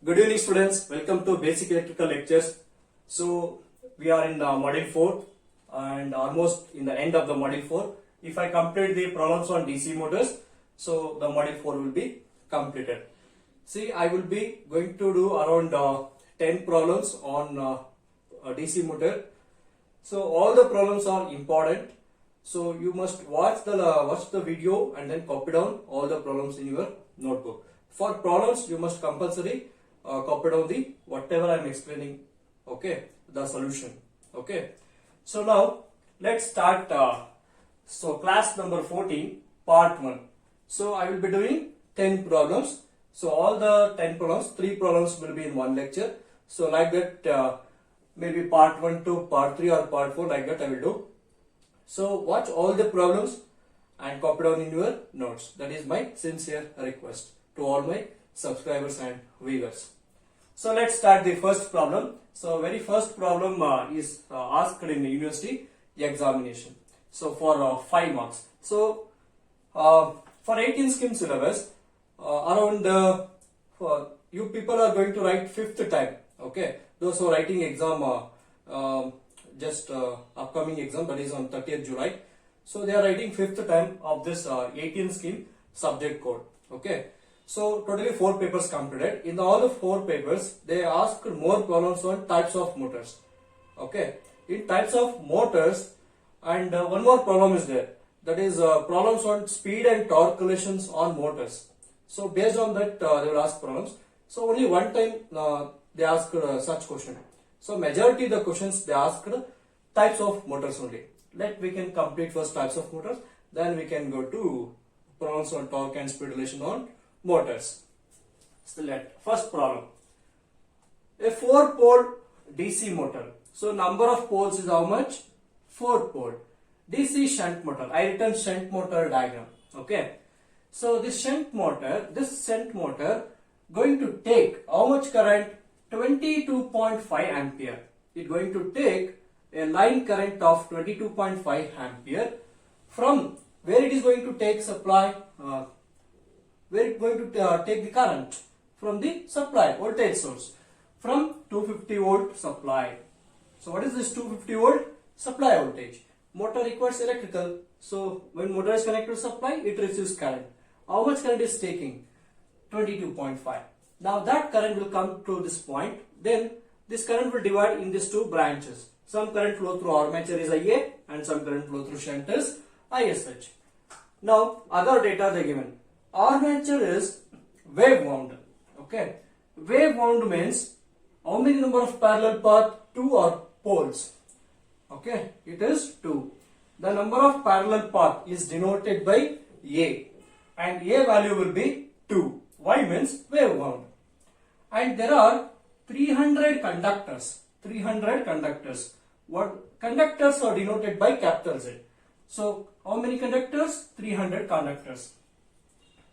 Good evening students, welcome to Basic Electrical Lectures. So we are in module 4 and almost in the end of the module 4. If I complete the problems on DC motors, so the module 4 will be completed. See, I will be going to do around 10 problems on a DC motor. So all the problems are important. So you must watch the video and then copy down all the problems in your notebook. For problems, you must compulsory copy down the whatever I am explaining. Okay, the solution. Okay. So now let's start. So class number 14, part 1. So I will be doing 10 problems. So all the 10 problems, 3 problems will be in one lecture. So like that, maybe part 1 to part 3 or part 4, like that I will do. So watch all the problems and copy down in your notes. That is my sincere request to all my subscribers and viewers. So let's start the first problem. So very first problem is asked in the university examination. So for 5 marks. So for 18 scheme syllabus, around you people are going to write 5th time. Okay, those who are writing exam just upcoming exam, that is on 30th July. So they are writing 5th time of this 18 scheme subject code. Okay. So totally 4 papers completed. In all the 4 papers, they asked more problems on types of motors. Okay. In types of motors, and one more problem is there. That is problems on speed and torque relations on motors. So based on that, they will ask problems. So only one time they asked such question. So majority of the questions they asked types of motors only. We can complete first types of motors. Then we can go to problems on torque and speed relation on motors. First problem. A 4-pole DC motor. So number of poles is how much? 4 pole. DC shunt motor. I written shunt motor diagram. Okay. So this shunt motor going to take how much current? 22.5 ampere. It's going to take a line current of 22.5 ampere from where it is going to take supply. Where it going to take the current from the supply voltage source from 250 volt supply. So what is this 250 volt supply voltage? Motor requires electrical. So when motor is connected to supply, it receives current. How much current is taking? 22.5. Now that current will come to this point. Then this current will divide in these 2 branches. Some current flow through armature is IA and some current flow through shunt is ISH. Now other data they given. Armature is wave wound. Okay. Wave wound means how many number of parallel path? 2 or poles. Okay. It is 2. The number of parallel path is denoted by A. And A value will be 2. Y means wave wound. And there are 300 conductors. 300 conductors. What conductors are denoted by capital Z. So how many conductors? 300 conductors.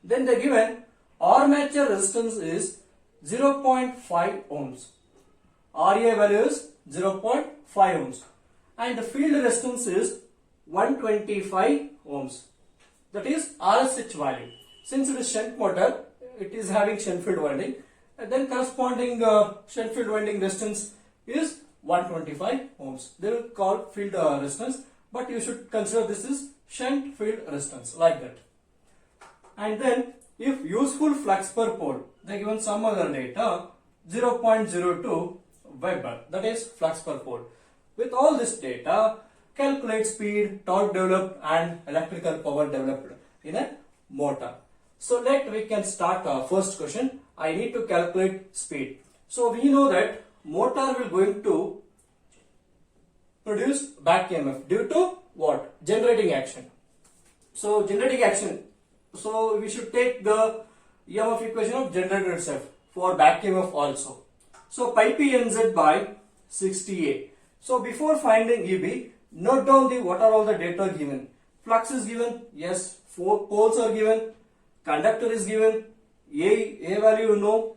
Then the given armature resistance is 0.5 ohms. RA value is 0.5 ohms. And the field resistance is 125 ohms. That is RSH value. Since it is shunt motor, it is having shunt field winding. And then corresponding shunt field winding resistance is 125 ohms. They will call field resistance. But you should consider this is shunt field resistance like that. And then if useful flux per pole, they given some other data 0.02 Weber, that is flux per pole. With all this data, calculate speed, torque developed and electrical power developed in a motor. So we can start our first question. I need to calculate speed. So we know that motor will going to produce back EMF due to what? Generating action. So generating action. So we should take the EMF equation of generator itself for back EMF also. So pi p nz by 60A. So before finding EB, note down what are all the data given. Flux is given, yes. 4 poles are given. Conductor is given. A value you know.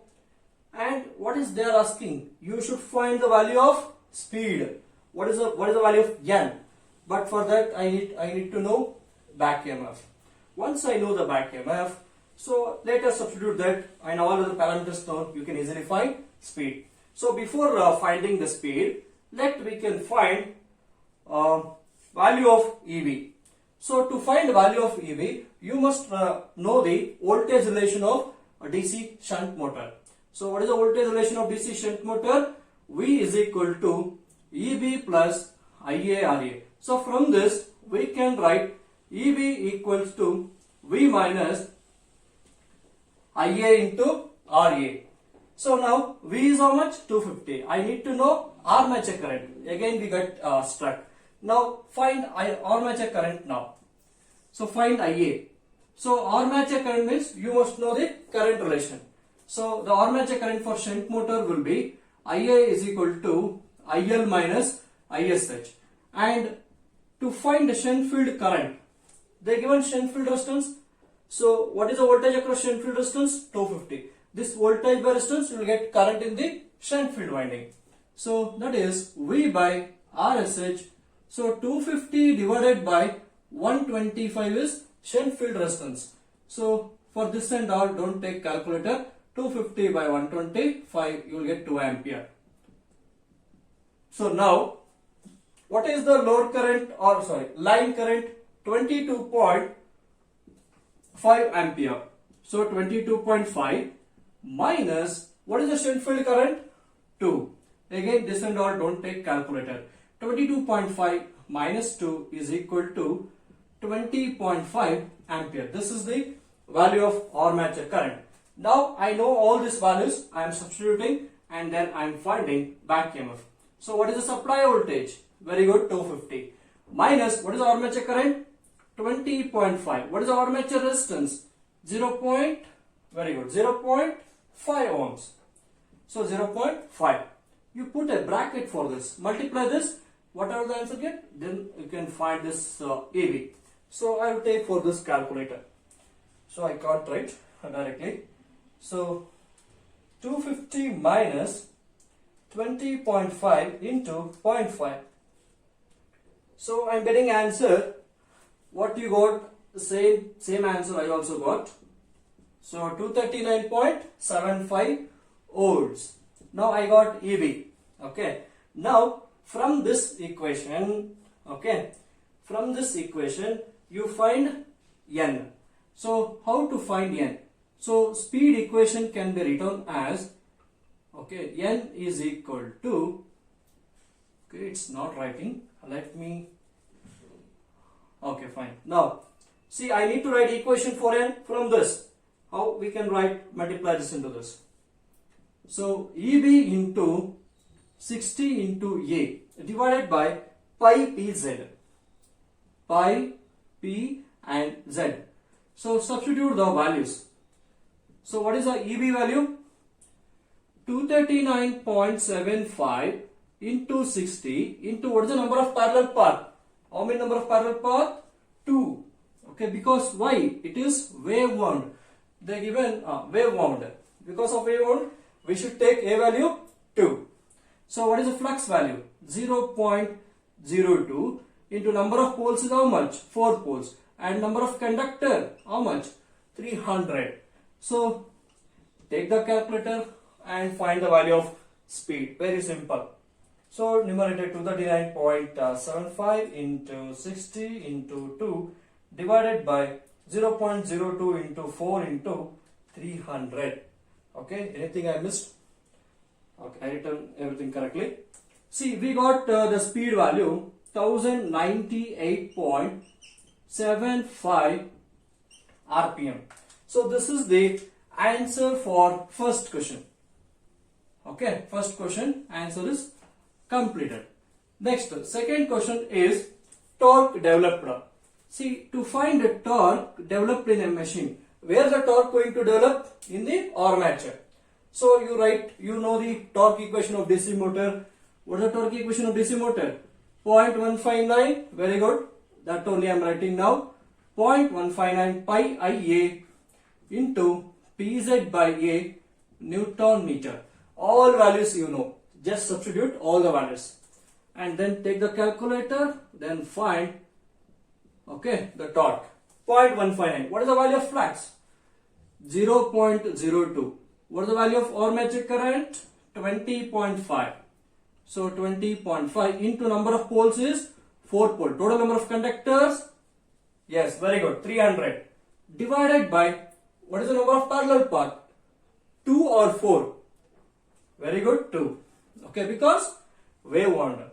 And what is they are asking? You should find the value of speed. What is the value of n? But for that I need to know back EMF. Once I know the back EMF, So let us substitute that and all other parameters known, you can easily find speed. So before finding the speed, we can find value of EV. So to find value of EV, you must know the voltage relation of a DC shunt motor. So what is the voltage relation of DC shunt motor? V is equal to EB plus IaRa. So from this we can write EB equals to V minus Ia into Ra. So now V is how much? 250. I need to know armature current. Again we got struck. Now find armature current now. So find Ia. So armature current means you must know the current relation. So the armature current for shunt motor will be Ia is equal to IL minus ISH. And to find the shunt field current, they given shunt field resistance. So what is the voltage across shunt field resistance? 250. This voltage by resistance you will get current in the shunt field winding. So that is V by RSH. So 250 divided by 125 is shunt field resistance. So for this and all, don't take calculator. 250 by 125, you will get 2 ampere. So now, what is the load current or line current? 22.5 ampere. So 22.5 minus, what is the shunt field current? 2. Again, this and all, don't take calculator. 22.5 minus 2 is equal to 20.5 ampere. This is the value of armature current. Now I know all these values, I am substituting and then I am finding back EMF. So what is the supply voltage? Very good, 250. Minus, what is the armature current? 20.5. What is the armature resistance? 0.5 ohms. So 0.5. You put a bracket for this. Multiply this. Whatever the answer get, then you can find this AV. So I will take for this calculator. So I can't write directly. So 250 minus 20.5 into 0.5. So I am getting answer. What you got? Same answer I also got. So 239.75 volts. Now I got EV. Okay. Now from this equation, you find N. So how to find N? So speed equation can be written as, N is equal to, it's not writing, let me, fine. Now, see, I need to write equation for N from this. How we can multiply this into this. So EB into 60 into A divided by pi PZ. Pi, P and Z. So substitute the values. So what is the EB value? 239.75 into 60 into what is the number of parallel path? How many number of parallel path? 2. Okay, because why? It is wave wound. They given wave wound. Because of wave wound, we should take A value 2. So what is the flux value? 0.02 into number of poles is how much? 4 poles. And number of conductor, how much? 300. So take the calculator and find the value of speed. Very simple. So numerator 239.75 into 60 into 2 divided by 0.02 into 4 into 300. Okay, anything I missed? Okay, I written everything correctly. See, we got the speed value 1098.75 RPM. So this is the answer for first question. Okay, first question answer is completed. Next, second question is torque developed. See, to find the torque developed in a machine, where the torque going to develop? In the armature. So you know the torque equation of DC motor. What is the torque equation of DC motor? 0.159, very good. That only I am writing now. 0.159 pi Ia into Pz by A Newton meter. All values you know. Just substitute all the values. And then take the calculator. Then find the torque. 0.159. What is the value of flux? 0.02. What is the value of armature current? 20.5. So 20.5 into number of poles is 4 pole. Total number of conductors? Yes, very good. 300. Divided by, what is the number of parallel path? 2 or 4? Very good, 2. Okay, because wave wonder.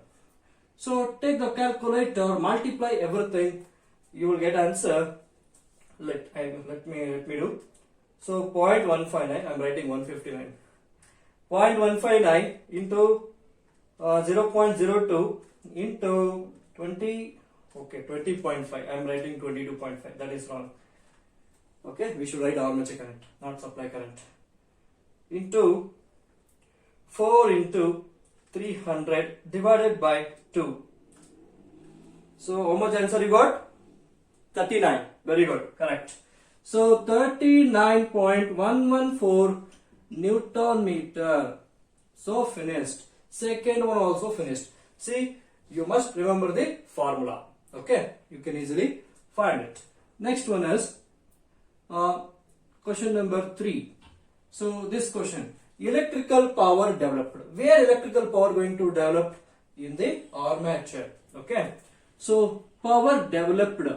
So take the calculator, multiply everything, you will get answer. Let me do. So 0.159, I am writing 159. 0.159 into 0.02 into 20, okay, 20.5. I am writing 22.5. That is wrong. Okay, we should write armature current, not supply current. Into 4 into 300 divided by 2. So how much answer you got? 39. Very good, correct. So 39.114 Newton meter. So finished. Second one also finished. See, you must remember the formula. Okay, you can easily find it. Next one is question number 3. So this question, electrical power developed. Where electrical power going to develop? In the armature. Okay, so power developed.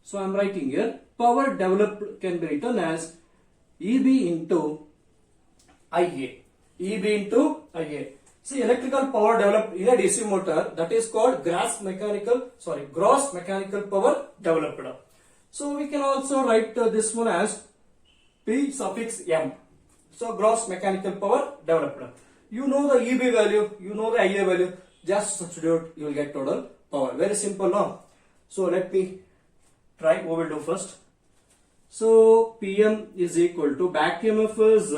So I am writing here, power developed can be written as EB into IA. EB into IA. See, electrical power developed in a DC motor, that is called gross mechanical power developed. So we can also write this one as P suffix M. So gross mechanical power developed. You know the EB value, you know the IA value, just substitute, you will get total power. Very simple now. So let me try, we will do first. So PM is equal to, back EMF is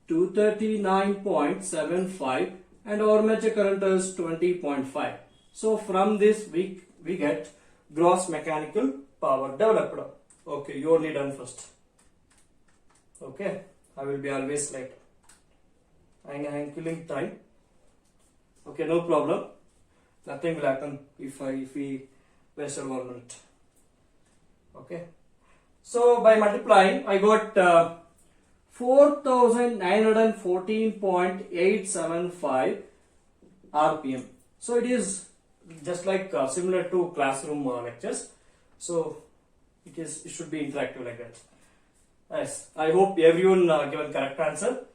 239.75 and armature current is 20.5. So from this we get gross mechanical power developed. Okay, you only done first. Okay, I will be always late. I am killing time. Okay, no problem. Nothing will happen if we wasted 1 minute. Okay. So by multiplying, I got 4914.875 RPM. So it is just like similar to classroom lectures. So it should be interactive like that. Yes, I hope everyone given correct answer.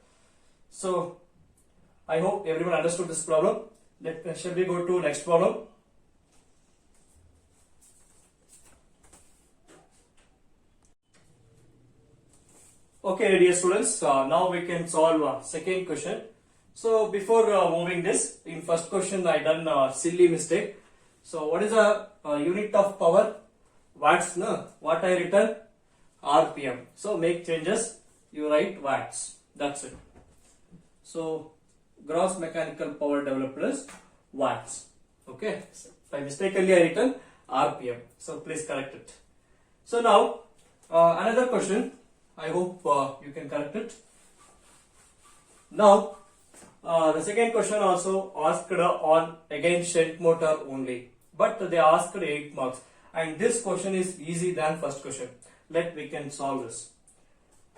So I hope everyone understood this problem. Shall we go to next problem? Okay, dear students, now we can solve second question. So before moving this, in first question I done a silly mistake. So what is the unit of power? Watts, no? What I written? RPM. So make changes, you write watts. That's it. So gross mechanical power developed is watts. Okay. By mistakenly I written RPM. So please correct it. So now another question. I hope you can correct it. Now the second question also asked on again shunt motor only, but they asked 8 marks, and this question is easy than first question. We can solve this.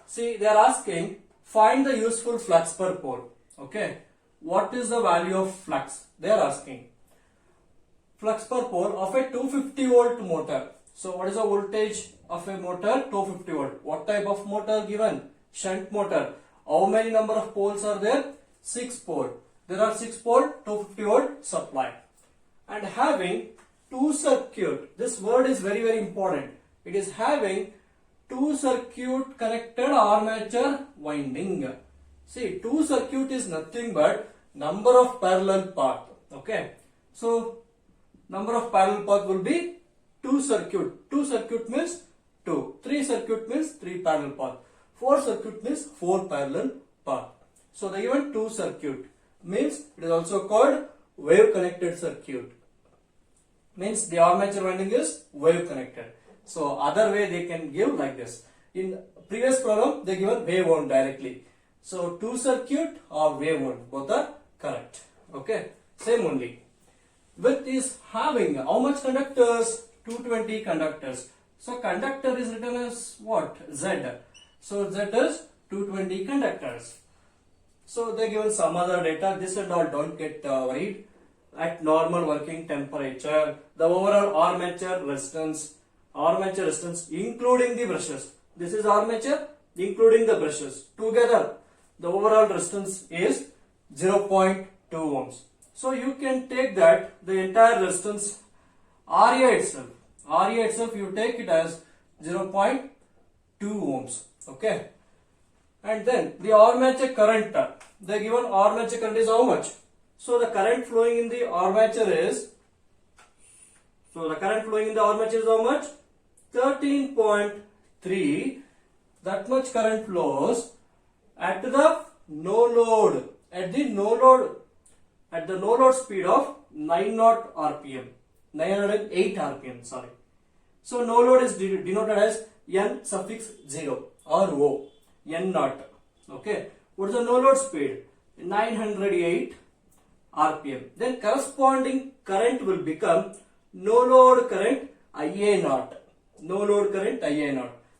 See, they are asking find the useful flux per pole. Okay, what is the value of flux? They are asking flux per pole of a 250 volt motor. So what is the voltage of a motor? 250 volt. What type of motor given? Shunt motor. How many number of poles are there? 6 pole. There are 6 pole, 250 volt supply. And having 2 circuit. This word is very important. It is having 2 circuit connected armature winding. See, 2 circuit is nothing but number of parallel path. Okay. So number of parallel path will be 2 circuit. 2 circuit means 2. 3 circuit means 3 parallel path. 4 circuit means 4 parallel path. So the given 2 circuit means it is also called wave connected circuit. Means the armature winding is wave connected. So other way they can give like this. In previous problem they given wave wound directly. So 2 circuit or wave wound, both are correct. Okay, same only. Width is having how much conductors? 220 conductors. So conductor is written as what? Z. So Z is 220 conductors. So they given some other data. This and all don't get worried. At normal working temperature, the overall armature resistance including the brushes. This is armature including the brushes. Together, the overall resistance is 0.2 ohms. So you can take that the entire resistance RA itself you take it as 0.2 ohms. Okay. And then the armature current, the given armature current is how much? So the current flowing in the armature is, how much? 13.3. That much current flows at the no load, at the no load speed of 908 rpm, sorry. So no load is denoted as N suffix 0 or O, N naught. Okay. What is the no load speed? 908 rpm. Then corresponding current will become no load current IA naught.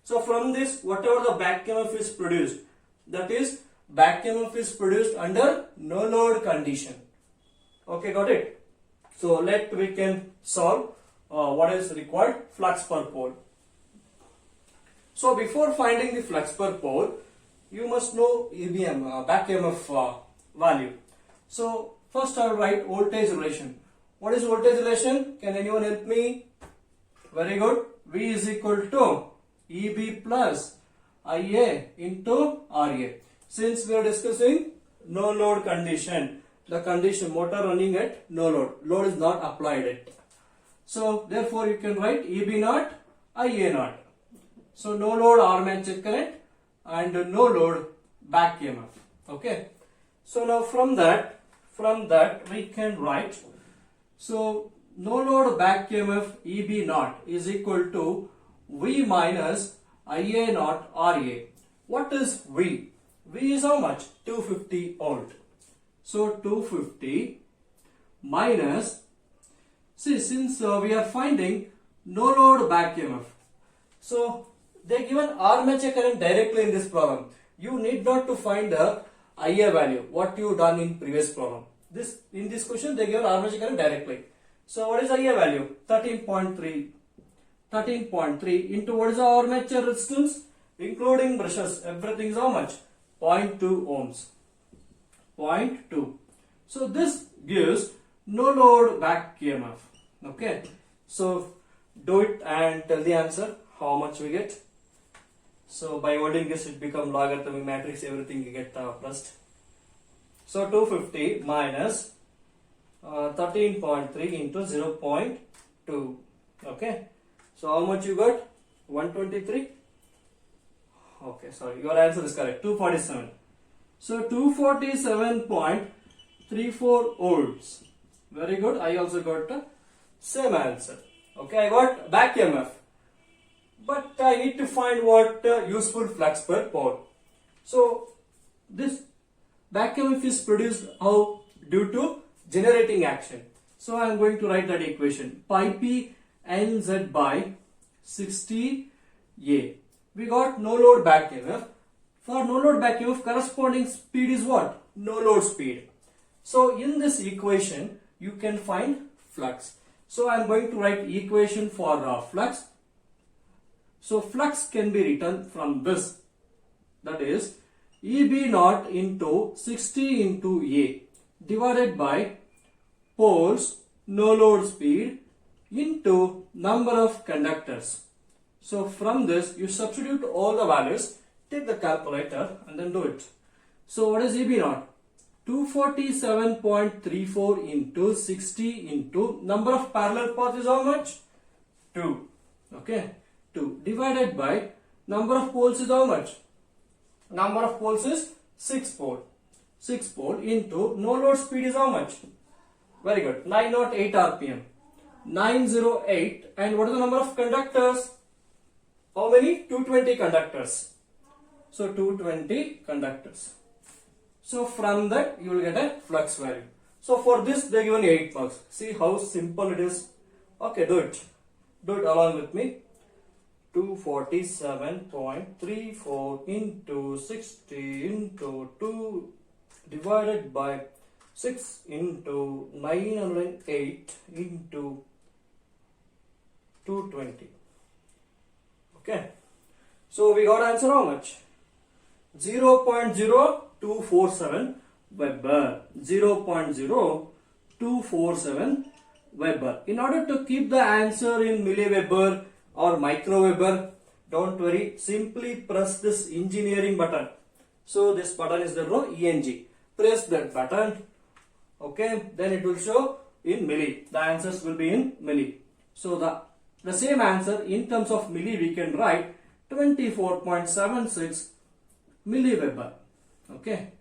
So from this, whatever the back EMF is produced, that is back EMF is produced under no load condition. Okay, got it? So we can solve what is required, flux per pole. So before finding the flux per pole, you must know EBM, back EMF value. So first I will write voltage relation. What is voltage relation? Can anyone help me? Very good. V is equal to EB plus IA into RA. Since we are discussing no load condition, the condition motor running at no load is not applied yet. So therefore you can write EB naught, IA naught. So no load armature current and no load back EMF. Okay. So now from that we can write, so no load back EMF EB naught is equal to V minus IA naught RA. What is V? V is how much? 250 volt. So 250 minus, see, since we are finding no load back EMF, so they given armature current directly in this problem. You need not to find the IA value, what you done in previous problem. In this question they given armature current directly. So what is IA value? 13.3 into what is the armature resistance including brushes, everything is how much? 0.2 ohms. 0.2. So this gives no load back EMF. Okay. So do it and tell the answer how much we get. So by holding this it become logarithmic matrix, everything you get plus. So 250 minus 13.3 into 0.2. Okay. So how much you got? 123. Okay, sorry, your answer is correct. 247. So 247.34 volts. Very good. I also got the same answer. Okay, I got back EMF. But I need to find what useful flux per pole. So this back EMF is produced how? Due to generating action. So I am going to write that equation. Pi p NZ by 60A. We got no load back EMF. For no load back EMF, corresponding speed is what? No load speed. So in this equation, you can find flux. So I am going to write equation for flux. So flux can be written from this. That is EB naught into 60 into A divided by poles no load speed into number of conductors. So from this you substitute all the values, take the calculator and then do it. So what is EB naught? 247.34 into 60 into number of parallel paths is how much? 2. Okay, 2 divided by number of poles is how much? Number of poles is 6 pole. 6 pole into no load speed is how much? Very good, 908 rpm. 908, and what is the number of conductors? How many? 220 conductors. So 220 conductors. So from that you will get a flux value. So for this they given 8 marks. See how simple it is. Okay, do it. Do it along with me. 247.34 into 60 into 2 divided by 6 into 908 into 220. Okay. So we got answer how much? 0.0247 Weber. 0.0247 Weber. In order to keep the answer in milliweber or microweber, don't worry, simply press this engineering button. So this button is the row ENG. Press that button. Okay, then it will show in milli. The answers will be in milli. So the same answer in terms of milli we can write 24.76 milliweber. Okay,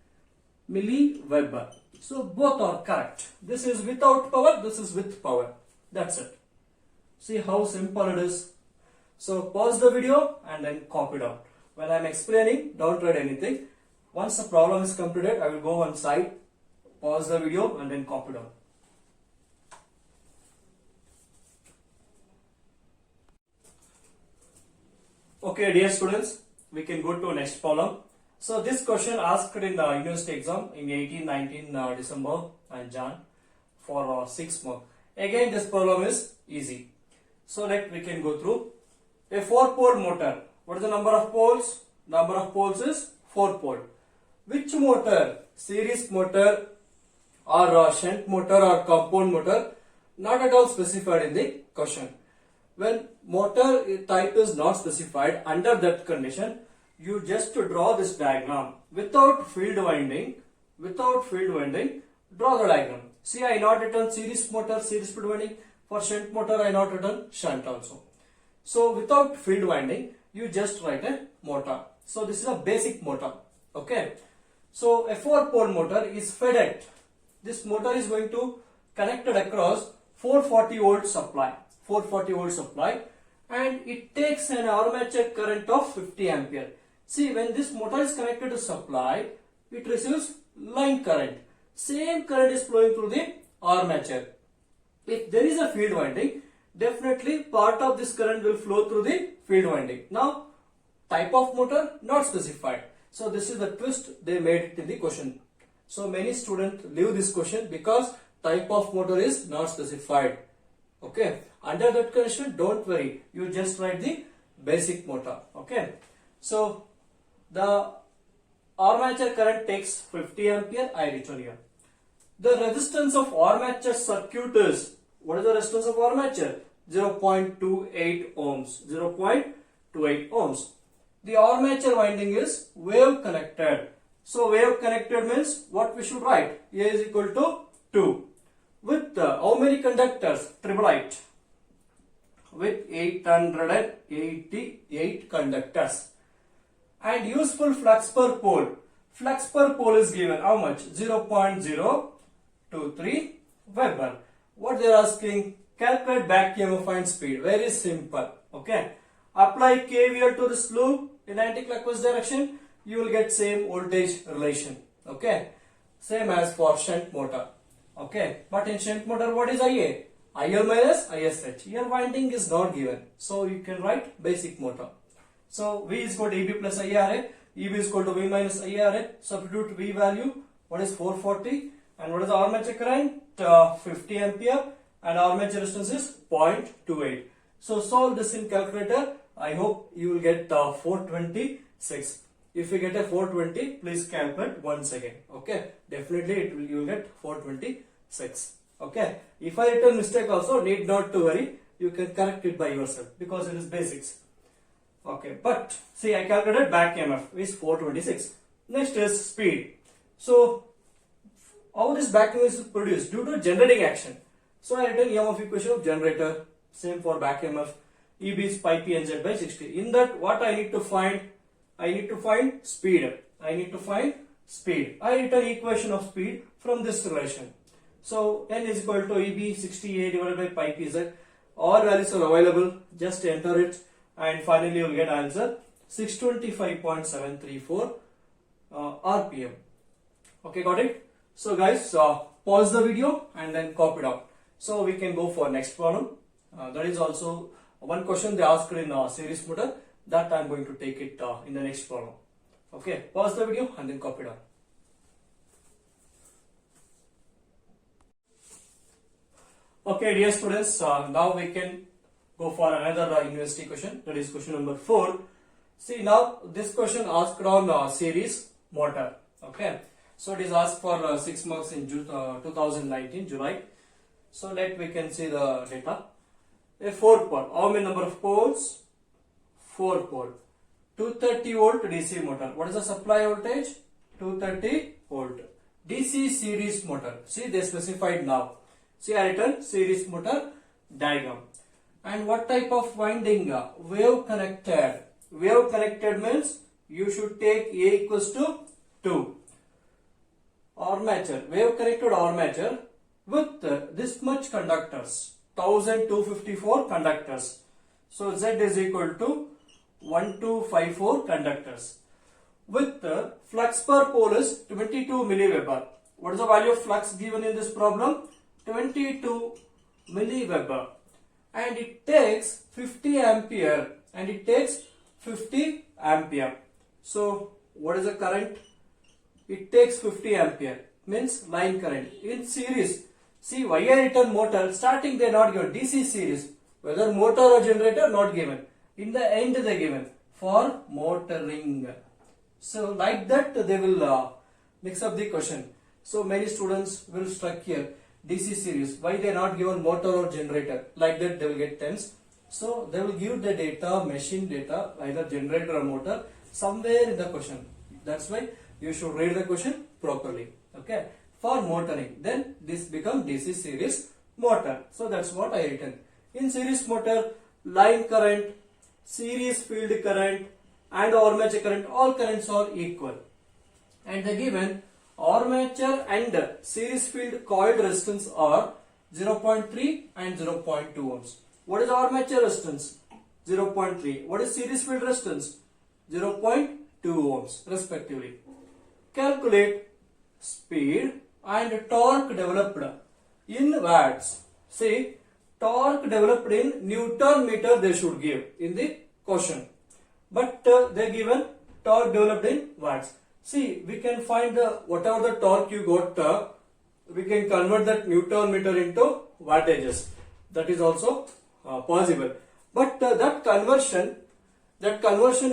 milliweber. So both are correct. This is without power, this is with power. That's it. See how simple it is. So pause the video and then copy it out. When I am explaining, don't write anything. Once the problem is completed, I will go on side, pause the video and then copy it out. Okay, dear students, we can go to next problem. So this question asked in the university exam in 18-19 December and Jan for 6 marks. Again, this problem is easy. So we can go through. A 4-pole motor. What is the number of poles? Number of poles is 4 pole. Which motor? Series motor or shunt motor or compound motor? Not at all specified in the question. When motor type is not specified, under that condition, you just draw this diagram without field winding. Draw the diagram. See, I not written series motor, series field winding. For shunt motor, I not written shunt also. So without field winding, you just write a motor. So this is a basic motor. Okay. So a 4-pole motor is fed at. This motor is going to connected across 440 volt supply. 440 volt supply, and it takes an armature current of 50 ampere. See, when this motor is connected to supply, it receives line current. Same current is flowing through the armature. If there is a field winding, definitely part of this current will flow through the field winding. Now, type of motor not specified. So this is the twist they made in the question. So many students leave this question because type of motor is not specified. Okay. Under that condition, don't worry. You just write the basic motor. Okay. So the armature current takes 50 ampere. I written here. The resistance of armature circuit is, what is the resistance of armature? 0.28 ohms. 0.28 ohms. The armature winding is wave connected. So wave connected means what we should write? A is equal to 2. With how many conductors? Triple it. With 888 conductors. And useful flux per pole. Flux per pole is given how much? 0.023 Weber. What they are asking? Calculate back EMF and speed. Very simple. Okay. Apply KVL to this loop in anti-clockwise direction. You will get same voltage relation. Okay. Same as for shunt motor. Okay. But in shunt motor, what is IA? IL minus ISH. Here winding is not given. So you can write basic motor. So V is equal to EB plus IRA. EB is equal to V minus IRA. Substitute V value. What is 440? And what is the armature current? 50 ampere. And armature resistance is 0.28. So solve this in calculator. I hope you will get 426. If you get a 420, please calculate once again. Okay. Definitely you will get 426. Okay. If I written mistake also, need not to worry. You can correct it by yourself because it is basics. Okay. But see, I calculated back EMF is 426. Next is speed. So how this back EMF is produced? Due to generating action. So I written EMF equation of generator. Same for back EMF. EB is pi p nz by 60. In that, what I need to find? I need to find speed. I written equation of speed from this relation. So n is equal to EB 60A divided by pi p z. All values are available. Just enter it, and finally you will get answer 625.734 RPM. Okay, got it? So guys, pause the video and then copy it out. So we can go for next problem. That is also one question they asked in series motor, that I am going to take it in the next problem. Okay, pause the video and then copy down. Okay, dear students, now we can go for another university question, that is question number 4. See, now this question asked on series motor. Okay, so it is asked for 6 marks in 2019 July. So we can see the data. A 4 pole, how many number of poles? 4 pole. 230 volt DC motor. What is the supply voltage? 230 volt. DC series motor. See, they specified now. See, I written series motor diagram. And what type of winding? Wave connected. Wave connected means you should take A equals to 2. Armature. Wave connected armature with this much conductors. 1254 conductors. So Z is equal to 1254 conductors. With flux per pole is 22 milliweber. What is the value of flux given in this problem? 22 milliweber. And it takes 50 ampere. And it takes 50 ampere. So what is the current? It takes 50 ampere. Means line current. In series. See, why I written motor? Starting they are not given. DC series. Whether motor or generator not given. In the end they given. For motoring. So like that they will mix up the question. So many students will struck here. DC series. Why they are not given motor or generator? Like that they will get tens. So they will give the data, machine data, either generator or motor, somewhere in the question. That's why you should read the question properly. Okay. For motoring. Then this become DC series motor. So that's what I written. In series motor, line current, series field current and armature current, all currents are equal. And the given armature and series field coiled resistance are 0.3 and 0.2 ohms. What is armature resistance? 0.3. What is series field resistance? 0.2 ohms respectively. Calculate speed and torque developed in watts. See, torque developed in Newton meter they should give in the question. But they given torque developed in watts. See, we can find whatever the torque you got, we can convert that Newton meter into wattages. That is also possible. But that conversion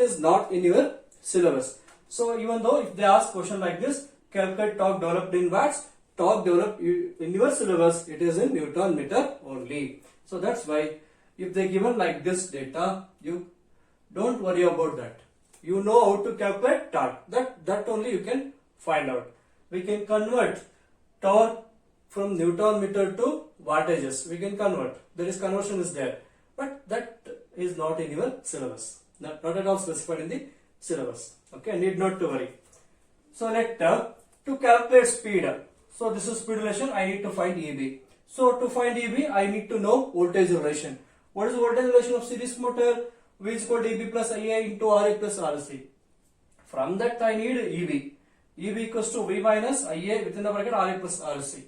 is not in your syllabus. So even though if they ask question like this, calculate torque developed in watts, torque developed in your syllabus, it is in Newton meter only. So that's why if they given like this data, you don't worry about that. You know how to calculate torque. That only you can find out. We can convert torque from Newton meter to wattages. We can convert. There is conversion is there. But that is not in your syllabus. Not at all specified in the syllabus. Okay, need not to worry. So to calculate speed. So this is speed relation. I need to find EB. So to find EB, I need to know voltage relation. What is the voltage relation of series motor? V is equal to EB plus IA into RA plus RC. From that I need EB. EB equals to V minus IA within the bracket RA plus RC.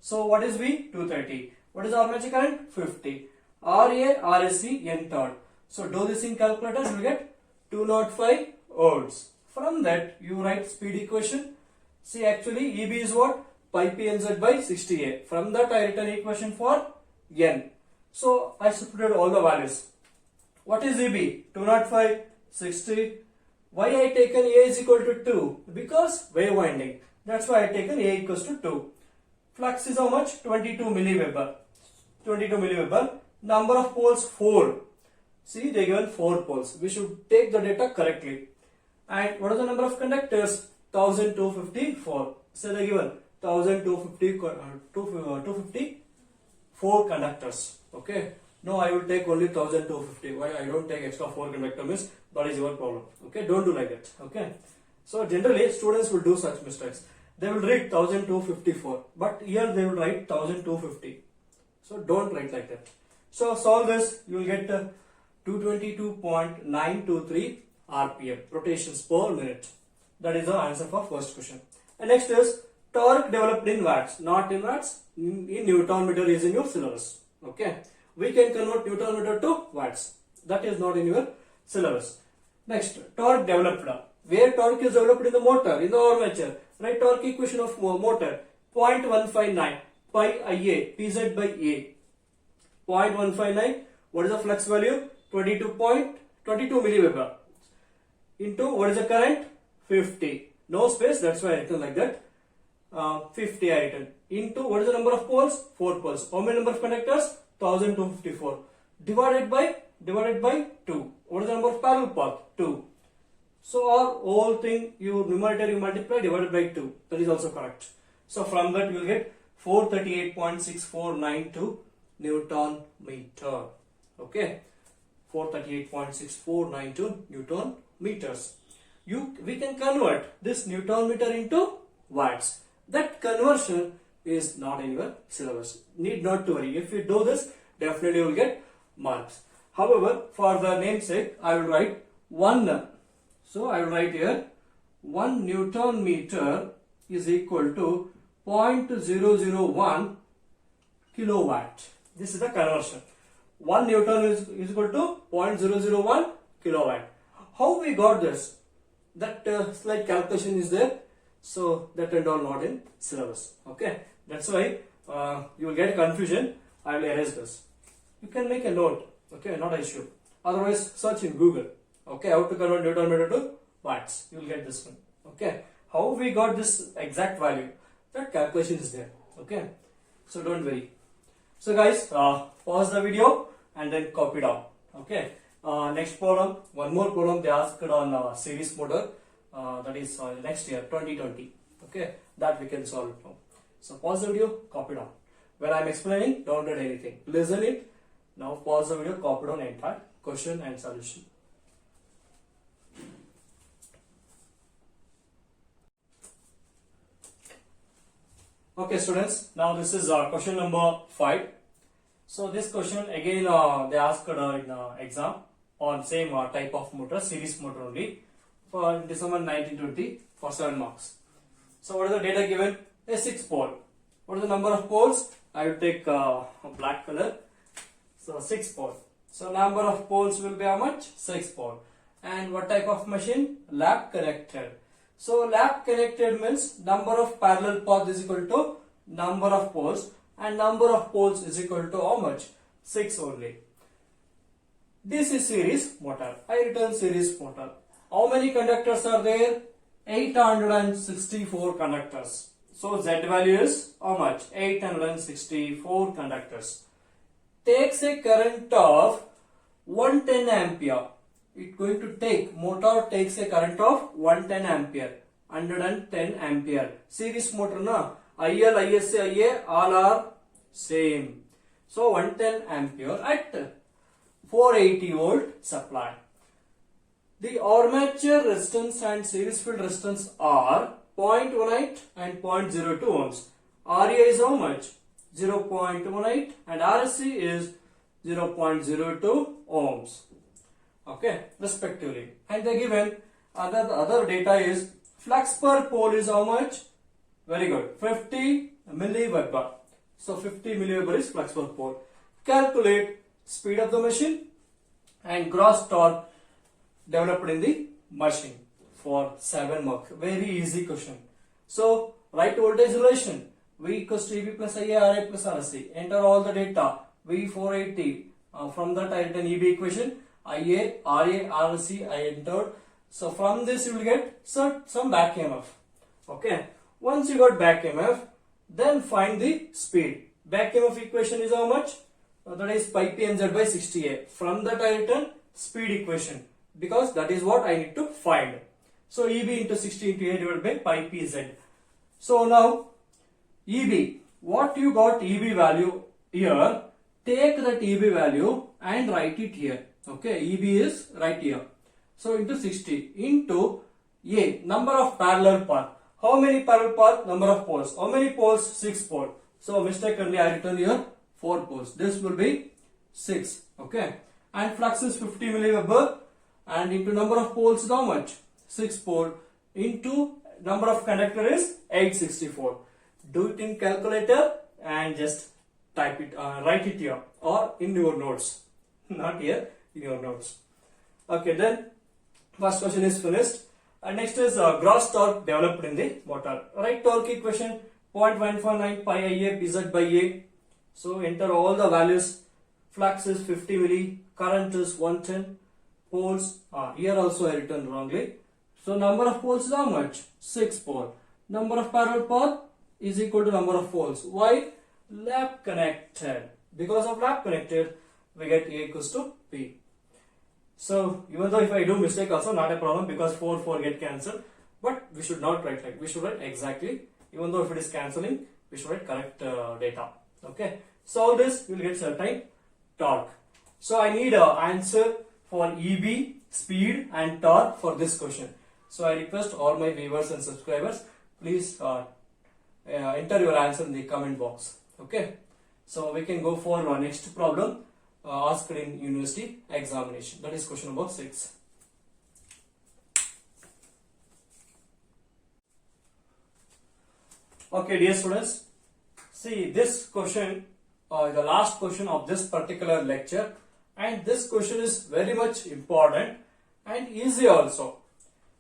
So what is V? 230. What is armature current? 50. RA, RSC, N third. So do this in calculator, you will get 205 volts. From that you write speed equation. See, actually EB is what? Pi P NZ by 60A. From that I written equation for N. So I substituted all the values. What is EB? 205, 60. Why I taken A is equal to 2? Because wave winding. That's why I taken A equals to 2. Flux is how much? 22 milliweber. 22 milliweber. Number of poles 4. See, they given 4 poles. We should take the data correctly. And what is the number of conductors? 1254. So they given 254 conductors. Okay. No, I will take only 1250. Why I don't take extra 4 conductor means that is your problem. Okay, don't do like that. Okay. So generally students will do such mistakes. They will write 1254, but here they will write 1250. So don't write like that. So solve this, you will get 222.923 RPM, rotations per minute. That is the answer for first question. And next is torque developed in watts, not in watts. In Newton meter is in your syllabus. Okay. we can convert Newton meter to watts. That is not in your syllabus. Next, torque developed. Where torque is developed in the motor, in the armature. Write torque equation of motor. 0.159 pi Ia Pz by A. 0.159. What is the flux value? 22 milliweber. Into what is the current? 50. No space, that's why I written like that. 50 I written. Into what is the number of poles? 4 poles. How many number of conductors? 1254. Divided by 2. What is the number of parallel path? 2. So our whole thing, you numerator you multiply divided by 2. That is also correct. So from that you will get 438.6492 Newton meter. Okay. 438.6492 Newton meters. We can convert this Newton meter into watts. That conversion is not in your syllabus. Need not to worry. If you do this, definitely you will get marks. However, for the namesake, I will write 1. So I will write here 1 Newton meter is equal to 0.001 kilowatt. This is the conversion. 1 Newton is equal to 0.001 kilowatt. How we got this? That slight calculation is there. So that and all not in syllabus. Okay. That's why you will get confusion. I will erase this. You can make a note. Okay. Not an issue. Otherwise search in Google. Okay. How to convert Newton meter to watts. You will get this one. Okay. How we got this exact value? That calculation is there. Okay. So don't worry. So guys, pause the video and then copy down. Okay. Next problem, one more problem they asked on series motor. That is next year 2020. Okay, that we can solve it now. So pause the video, copy down. When I am explaining, don't read anything. Listen it. Now pause the video, copy down entire question and solution. Okay students, now this is question number 5. So this question again they asked in exam on same type of motor, series motor only, for December 1920 for 7 marks. So what is the data given? A 6 pole. What is the number of poles? I will take a black color. So 6 pole. So number of poles will be how much? 6 pole. And what type of machine? Lap connected. So lap connected means number of parallel path is equal to number of poles, and number of poles is equal to how much? 6 only. DC series motor. I return series motor. How many conductors are there? 864 conductors. So Z value is how much? 864 conductors. Takes a current of 110 ampere. It's going to take, motor takes a current of 110 ampere. 110 ampere. Series motor na, IL, ISC, IA all are same. So 110 ampere at 480 volt supply. The armature resistance and series field resistance are 0.18 and 0.02 ohms. RA is how much? 0.18 and RSC is 0.02 ohms. Okay, respectively. And they given other data is flux per pole is how much? Very good. 50 milliweber. So 50 milliweber is flux per pole. Calculate speed of the machine and gross torque developed in the machine for 7 marks. Very easy question. So write voltage relation. V equals to EB plus IA, RA plus RSC. Enter all the data. V 480. From that I written EB equation. IA, RA, RSC I entered. So from this you will get some back EMF. Okay. Once you got back EMF, then find the speed. Back EMF equation is how much? That is pi p n z by 60A. From that I written speed equation, because that is what I need to find. So EB into 60 into A divided by pi p z. So now EB, what you got EB value here, take that EB value and write it here. Okay, EB is right here. So into 60 into A, number of parallel path. How many parallel path? Number of poles. How many poles? 6 poles. So mistakenly I written here 4 poles. This will be 6. Okay. And flux is 50 milliweber, and into number of poles is how much? 6 pole into number of conductor is 864. Do it in calculator and just type it, write it here or in your notes. Not here, in your notes. Okay, then first question is finished. And next is gross torque developed in the motor. Write torque equation 0.149 pi Ia Pz by A. So enter all the values. Flux is 50 milli, current is 110, poles, here also I written wrongly. So number of poles is how much? 6 pole. Number of parallel path is equal to number of poles. Why? Lap connected. Because of lap connected, we get A equals to P. So even though if I do mistake also not a problem, because 4 get cancelled, but we should not write like, we should write exactly, even though if it is cancelling, we should write correct data. Okay, solve this, you will get certain torque. So I need an answer for EB, speed and torque for this question. So I request all my viewers and subscribers, please enter your answer in the comment box. Okay, so we can go for our next problem asked in university examination. That is question number 6. Okay, dear students, see this question, the last question of this particular lecture, and this question is very much important and easy also.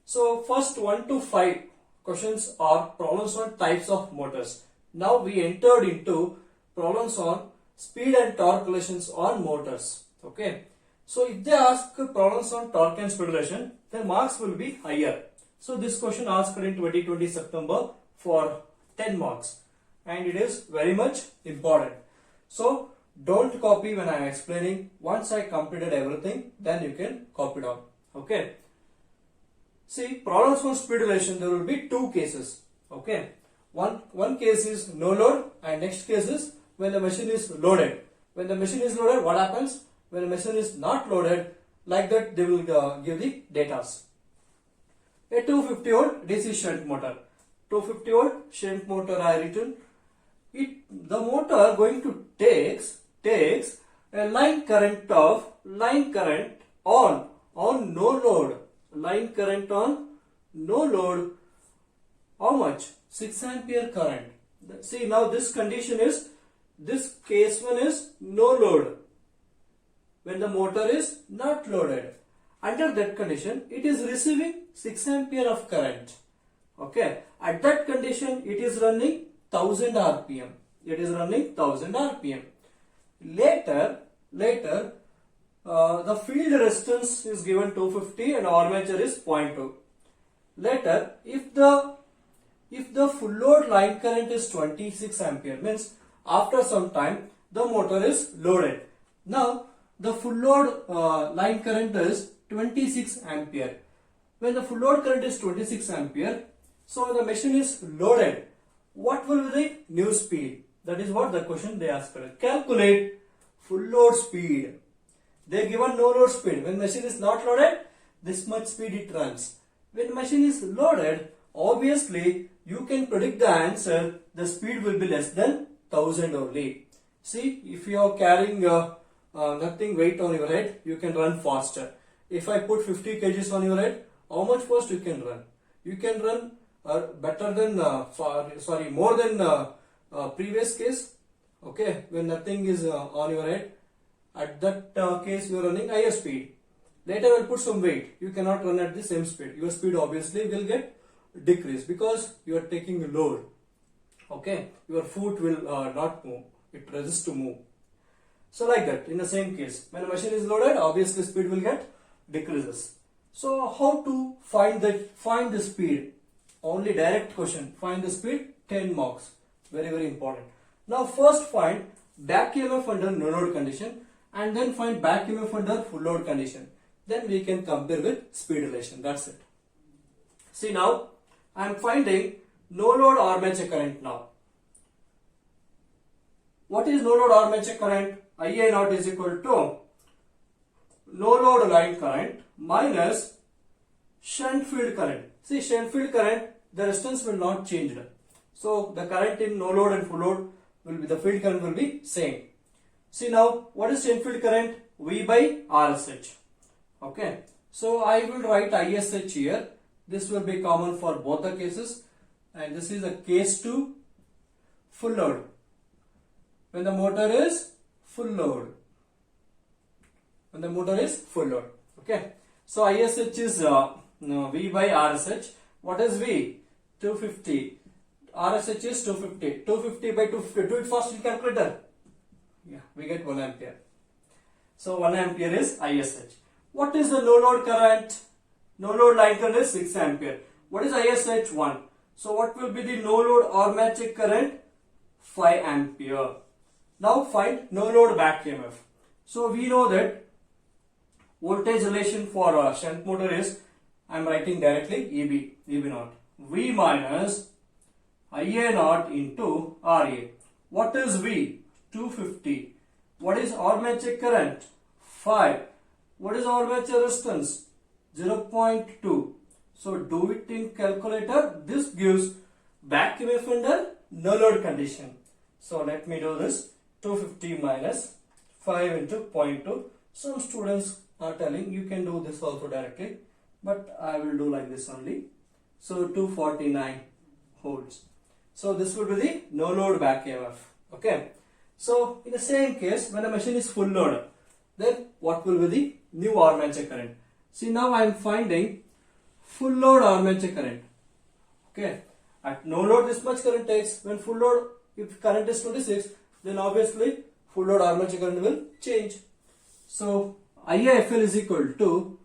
So first 1 to 5 questions are problems on types of motors. Now we entered into problems on speed and torque relations on motors. Okay, so if they ask problems on torque and speed relation, the marks will be higher. So this question asked in 2020 September for 10 marks, and it is very much important. So don't copy when I am explaining. Once I completed everything, then you can copy down. Okay. See, problems on speed relation, there will be 2 cases. Okay. One case is no load, and next case is when the machine is loaded. When the machine is loaded, what happens? When the machine is not loaded, like that they will give the datas. A 250 volt DC shunt motor. 250 volt shunt motor I written. The motor going to takes a line current on no load. Line current on no load. How much? 6 ampere current. See, now this condition is, this case 1 is no load. When the motor is not loaded, under that condition it is receiving 6 ampere of current. Okay, at that condition it is running 1000 rpm. It is running 1000 rpm. Later, the field resistance is given 250 and armature is 0.2. Later, if the full load line current is 26 ampere, means after some time the motor is loaded. Now the full load line current is 26 ampere. When the full load current is 26 ampere, so the machine is loaded, what will be the new speed? That is what the question they asked. Calculate full load speed. They given no load speed. When machine is not loaded, this much speed it runs. When machine is loaded, obviously you can predict the answer. The speed will be less than 1000 only. See, if you are carrying nothing weight on your head, you can run faster. If I put 50 kgs on your head, how much fast you can run? You can run better than more than previous case. Okay, when nothing is on your head, at that case you are running higher speed. Later I will put some weight. You cannot run at the same speed. Your speed obviously will get decreased because you are taking a load. Okay, your foot will not move. It resists to move. So like that, in the same case, when the machine is loaded, obviously speed will get decreases. So how to find the speed? Only direct question. Find the speed, 10 marks. Very, very important. Now first find back EMF under no load condition, and then find back EMF under full load condition. Then we can compare with speed relation. That's it. See, now I am finding no load armature current now. What is no load armature current? Ia naught is equal to no load line current minus shunt field current. See, shunt field current, the resistance will not change. So the current in no load and full load will be, the field current will be same. See, now what is shunt field current? V by RSH. Okay, so I will write ISH here. This will be common for both the cases, and this is a case 2 full load. when the motor is full load. When the motor is full load. Okay. So ISH is V by RSH. What is V? 250. RSH is 250. 250 by 250. Do it fast in calculator. Yeah, we get 1 ampere. So 1 ampere is ISH. What is the no load current? No load line current is 6 ampere. What is ISH? 1. So what will be the no load armature current? 5 ampere. Now find no load back EMF. So we know that voltage relation for a shunt motor is, I am writing directly EB naught. V minus IA naught into RA. What is V? 250. What is armature current? 5. What is armature resistance? 0.2. So do it in calculator. This gives back EMF under no load condition. So let me do this. 250 minus 5 into 0.2. Some students are telling you can do this also directly, but I will do like this only. So 249 volts. So this would be the no load back EMF. Okay. So in the same case, when the machine is full load, then what will be the new armature current? See, now I am finding full load armature current. Okay. At no load, this much current takes. When full load, if current is 26, then obviously full load armature current will change. So IAFL is equal to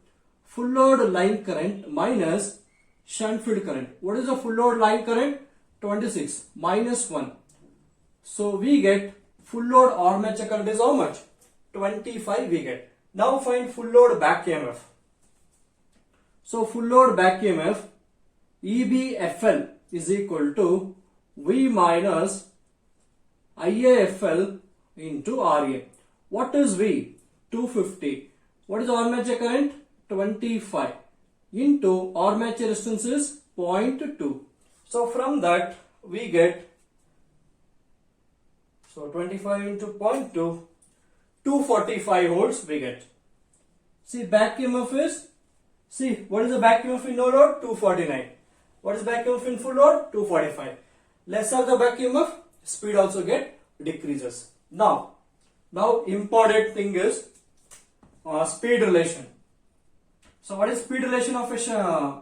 full load line current minus shunt field current. What is the full load line current? 26 minus 1. So we get full load armature current is how much? 25 we get. Now find full load back EMF. So full load back EMF EBFL is equal to V minus IAFL into RA. What is V? 250. What is armature current? 25 into armature resistance is 0.2. So from that we get, so 25 into 0.2, 245 volts we get. See, back EMF is, see, what is the back EMF in no load? 249. What is back EMF in full load? 245. Lesser the back EMF, speed also get decreases. Now important thing is speed relation. So what is speed relation of a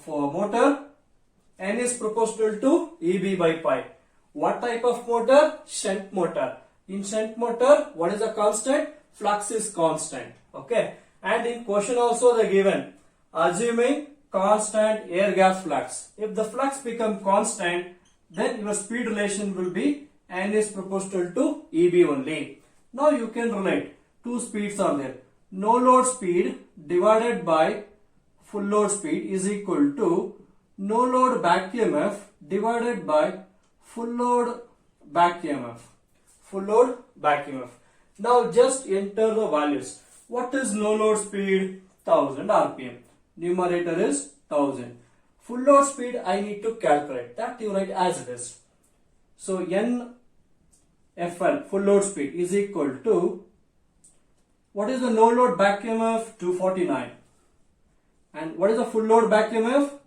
motor? N is proportional to EB by pi. What type of motor? Shunt motor. In shunt motor, what is the constant? Flux is constant. Okay. And in question also they given, assuming constant air gap flux. If the flux become constant, then your speed relation will be N is proportional to EB only. Now you can relate. Two speeds are there. No load speed divided by full load speed is equal to no load back EMF divided by full load back EMF. Full load back EMF. Now just enter the values. What is no load speed? 1000 RPM. Numerator is 1000. Full load speed I need to calculate. That you write as it is. So NFL full load speed is equal to, what is the no load back EMF? 249. And what is the full load back EMF?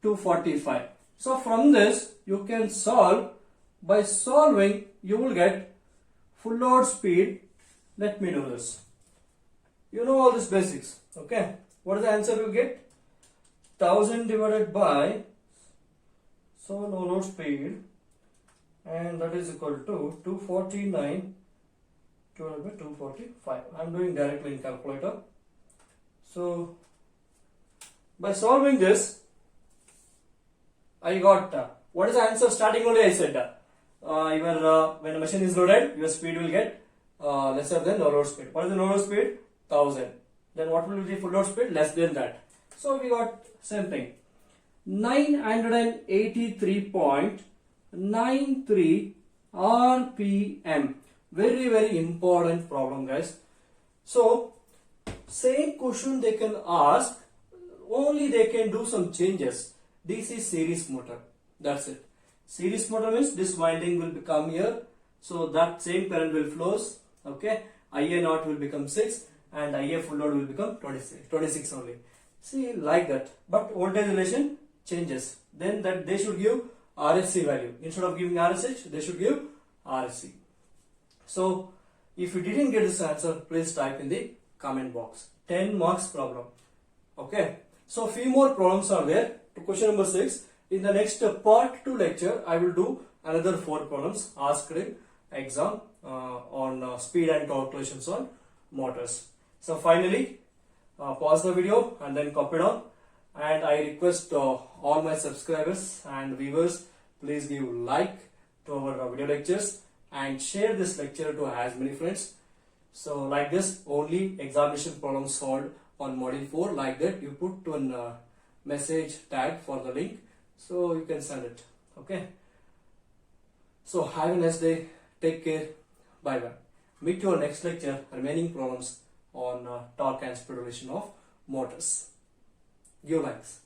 245. So from this you can solve. By solving you will get full load speed. Let me do this. You know all these basics. Okay. What is the answer you get? 1000 divided by, so no load speed, and that is equal to 249 divided by 245. I am doing directly in calculator. So by solving this, I got what is the answer? Starting only I said when the machine is loaded, your speed will get lesser than no load speed. What is the no load speed? 1000. Then what will be the full load speed? Less than that. So we got same thing. 983.93 RPM. Very, very important problem, guys. So same question they can ask, only they can do some changes. DC series motor. That's it. Series motor means this winding will become here. So that same current will flows. Okay. IA naught will become 6 and IA full load will become 26 only. See, like that. But voltage relation changes. Then that they should give RSC value. Instead of giving RSH, they should give RSC. So if you didn't get this answer, please type in the comment box. 10 marks problem. Okay. So few more problems are there to question number 6. In the next part 2 lecture, I will do another 4 problems asked in exam on speed and torque relations on motors. So finally, pause the video and then copy down. And I request all my subscribers and viewers, please give like to our video lectures and share this lecture to as many friends. So like this, only examination problems solved on module 4, like that you put one message tag for the link, so you can send it. Okay. So have a nice day. Take care. Bye bye. Meet your next lecture. Remaining problems on torque and speed relation of motors. Give likes.